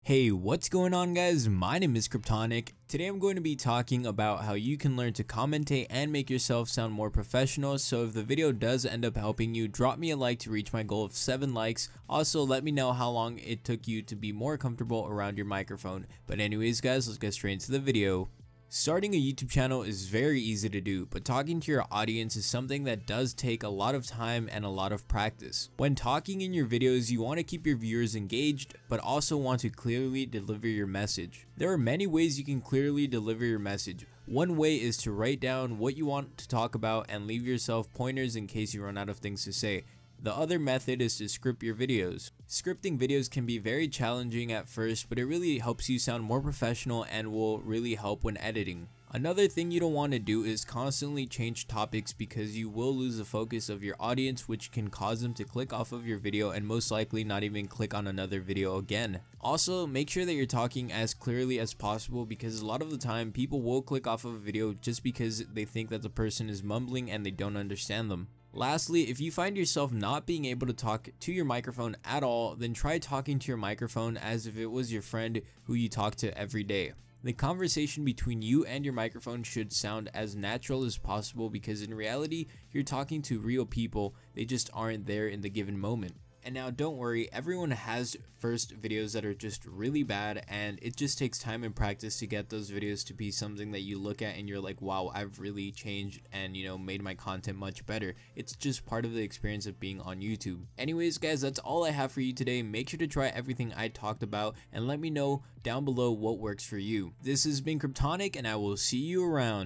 Hey, what's going on guys? My name is Kryptonic. Today I'm going to be talking about how you can learn to commentate and make yourself sound more professional. So if the video does end up helping you, drop me a like to reach my goal of 7 likes. Also, let me know how long it took you to be more comfortable around your microphone. But anyways guys, let's get straight into the video. Starting a YouTube channel is very easy to do, but talking to your audience is something that does take a lot of time and a lot of practice. When talking in your videos, you want to keep your viewers engaged, but also want to clearly deliver your message. There are many ways you can clearly deliver your message. One way is to write down what you want to talk about and leave yourself pointers in case you run out of things to say. The other method is to script your videos. Scripting videos can be very challenging at first, but it really helps you sound more professional and will really help when editing. Another thing you don't want to do is constantly change topics because you will lose the focus of your audience, which can cause them to click off of your video and most likely not even click on another video again. Also, make sure that you're talking as clearly as possible because a lot of the time people will click off of a video just because they think that the person is mumbling and they don't understand them. Lastly, if you find yourself not being able to talk to your microphone at all, then try talking to your microphone as if it was your friend who you talk to every day. The conversation between you and your microphone should sound as natural as possible because in reality, you're talking to real people, they just aren't there in the given moment. And now don't worry, everyone has first videos that are just really bad and it just takes time and practice to get those videos to be something that you look at and you're like, wow, I've really changed and made my content much better. It's just part of the experience of being on YouTube. Anyways guys, that's all I have for you today. Make sure to try everything I talked about and let me know down below what works for you. This has been Kryptonic and I will see you around.